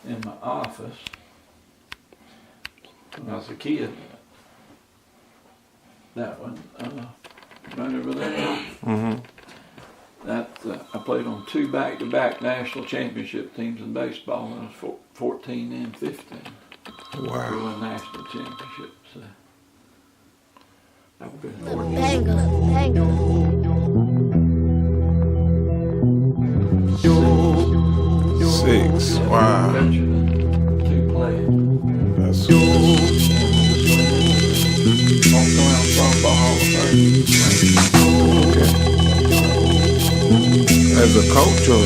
in my office when I was a kid. That one, right over there. Mm-hmm. That I played on 2 back-to-back national championship teams in baseball when I was 14 and 15. We Wow. won national championships. That would be Six. Wow. Coaching 2 playing. That's North Carolina Softball Hall of Fame. okay. As a coach or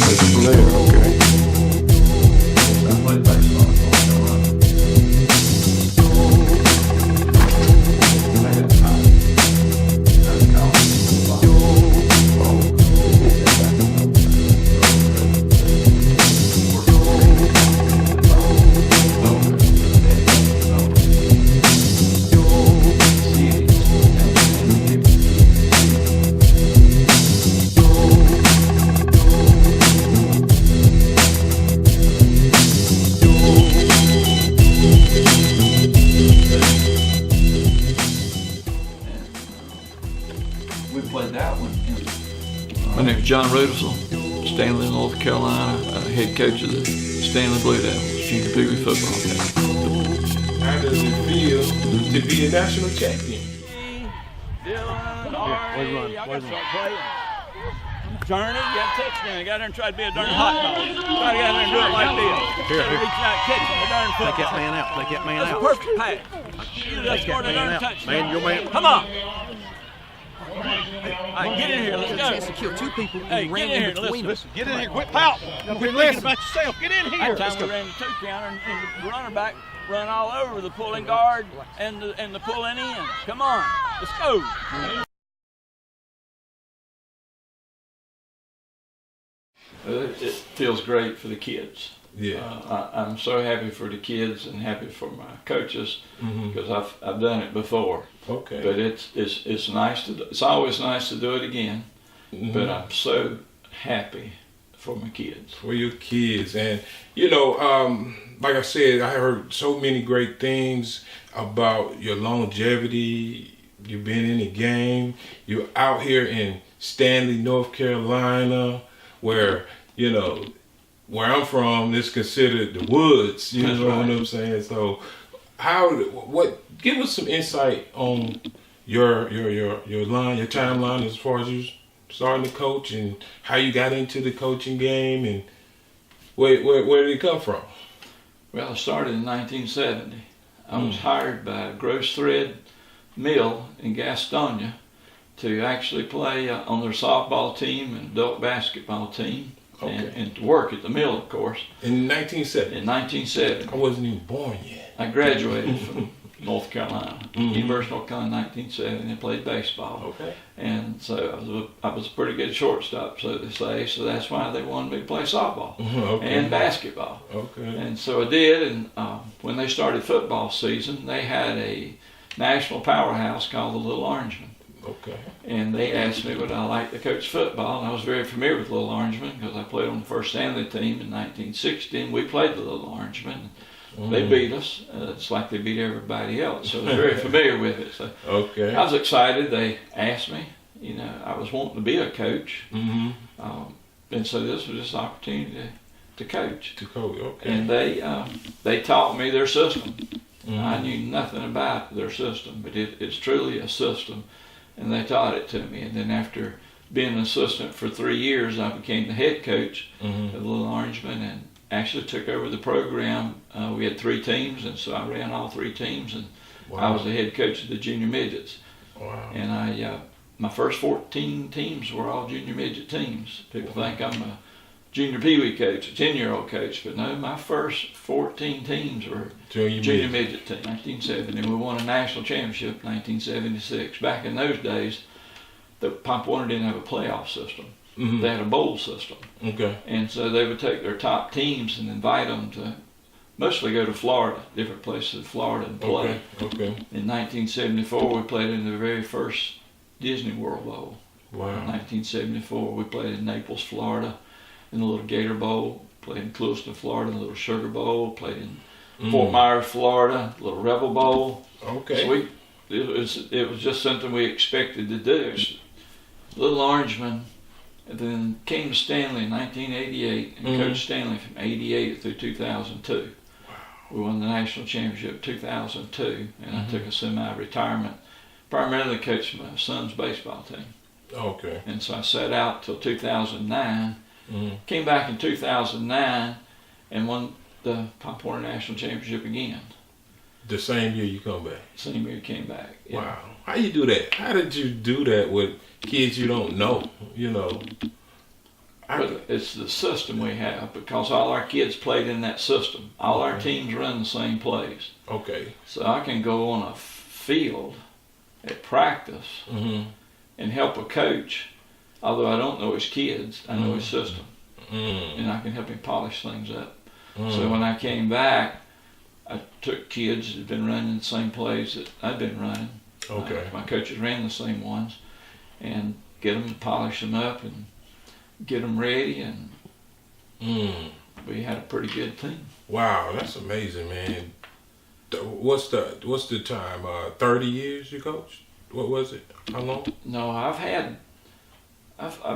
as a player? Okay. I played baseball in North Carolina. I had time. I was college football. We played that one. My name's John Rudisill, Stanley, North Carolina, head coach of the Stanley Blue Devils, junior pee wee football team. How does it feel to be a national champion? Journey, you got to text them. You got there and try to be a darn hot dog. Try to get out there and do it like this. Here. Reach out, catch the darn football. Take that man out. Take that man That's out. a perfect pass. You just scored a darn touchdown. Man, your man. Come on. All right, get in here. Let's go. Chance to kill 2 people. Hey, and get ran in here. between them. Listen. Get in here. Quit pouting. Quit thinking about yourself. Get in here. That time we ran the 2 counter and the runner back run all over the pulling guard and the pulling in. Come on. Let's go. It feels great for the kids. Yeah. I'm so happy for the kids and happy for my coaches Mm-hmm. because I've done it before. Okay. But it's nice to. It's always nice to do it again. Mhm. But I'm so happy for my kids. For your kids, and like I said, I heard so many great things about your longevity. You've been in the game. You're out here in Stanley, North Carolina, where where I'm from, it's considered the woods. You That's know right. what I'm saying? So, give us some insight on your line, your timeline as far as you starting to coach and how you got into the coaching game and where did it come from? Well, I started in 1970. I was hired by Gross Thread Mill in Gastonia to actually play on their softball team and adult basketball team. Okay. And to work at the mill, of course. In 1970? In 1970. I wasn't even born yet. I graduated from North Carolina, Mhm. University of North Carolina in 1970, and played baseball. Okay. And so I was a pretty good shortstop, so to say, so that's why they wanted me to play softball Okay. and basketball. Okay. And so I did, and when they started football season, they had a national powerhouse called the Little Orangemen. Okay. And they asked me would I like to coach football, and I was very familiar with Little Orangemen because I played on the first Stanley team in 1960, and we played the Little Orangemen. They beat us. It's like they beat everybody else, so I was very familiar with it. So Okay. I was excited. They asked me. I was wanting to be a coach, Mm-hmm. and so this was just an opportunity to coach. To coach. Okay. And they taught me their system. Mhm. I knew nothing about their system, but it's truly a system, and they taught it to me. And then after being an assistant for 3 years, I became the head coach Mhm. of the Little Orangemen and actually took over the program. We had 3 teams, and so I ran all 3 teams, and I was the head coach of the junior midgets. Wow. And my first 14 teams were all junior midget teams. People think I'm a junior pee wee coach, a 10-year-old coach, but no, my first 14 teams were junior midget team. 1970, we won a national championship in 1976. Back in those days, the Pop Warner didn't have a playoff system. Mhm. They had a bowl system. Okay. And so they would take their top teams and invite them to mostly go to Florida, different places in Florida and play. Okay. Okay. In 1974, we played in the very first Disney World Bowl. In Wow. 1974, we played in Naples, Florida, in the little Gator Bowl. played in Clewiston, Florida, a little Sugar Bowl, played in Fort Myers, Florida, a little Rebel Bowl. Okay. So it was just something we expected to do. Little Orangeman, and then came to Stanley in 1988 and coached Stanley from 88 through 2002. Wow. We won the national championship 2002, and I took a semi-retirement, primarily coached my son's baseball team. Okay. And so I sat out till 2009, came back in 2009, and won the Pop Warner National Championship again. The same year you come back? Same year came back. Yeah. Wow. How you do that? How did you do that with kids you don't know, you know? But it's the system we have, because all our kids played in that system. All our teams run the same plays. Okay. So I can go on a field at practice and help a coach, although I don't know his kids, I know his system. And I can help him polish things up. So when I came back, I took kids that had been running the same plays that I'd been running. Okay. My coaches ran the same ones, and get them to polish them up and get them ready, and we had a pretty good team. Wow, that's amazing, man. What's the time? 30 years you coached? What was it? How long? No, I've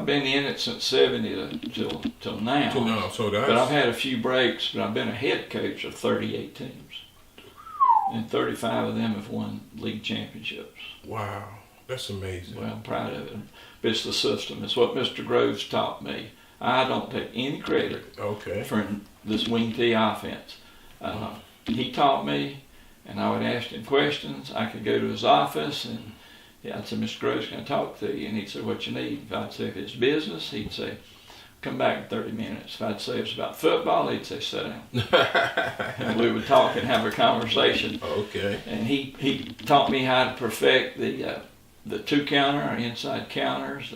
been in it since '70 till now. Till now, so that's. But I've had a few breaks. But I've been a head coach of 38 teams, and 35 of them have won league championships. Wow, that's amazing. Well, I'm proud of it. But it's the system. It's what Mr. Groves taught me. I don't take any credit for this wing tee offense. He taught me, and I would ask him questions. I could go to his office, and I'd say, Mr. Groves, can I talk to you? And he'd say, what you need? If I'd say if it's business, he'd say, come back in 30 minutes. If I'd say it's about football, he'd say, sit down. And we would talk and have a conversation. Okay. And he taught me how to perfect the two counter, or inside counters.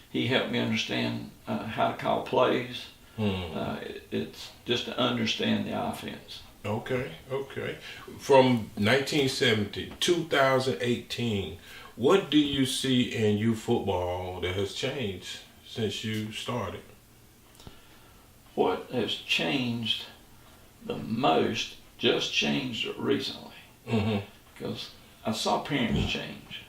He helped me understand how to call plays. It's just to understand the offense. Okay. From 1970 to 2018, what do you see in youth football that has changed since you started? What has changed the most, just changed recently. Because I saw parents change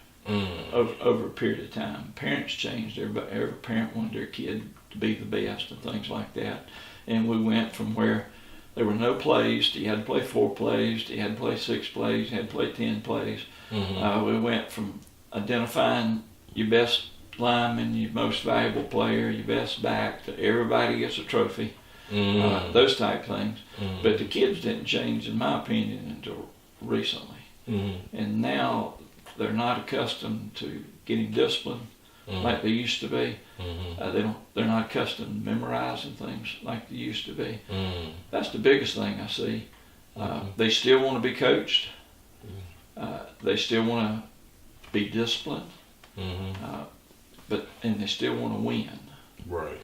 over a period of time. Parents changed. Every parent wanted their kid to be the best and things like that. And we went from where there were no plays, you had to play 4 plays, you had to play 6 plays, you had to play 10 plays. We went from identifying your best lineman, your most valuable player, your best back, to everybody gets a trophy, those type things. But the kids didn't change, in my opinion, until recently. And now they're not accustomed to getting disciplined like they used to be. They're not accustomed to memorizing things like they used to be. That's the biggest thing I see. They still want to be coached. They still want to be disciplined. And they still want to win. Right.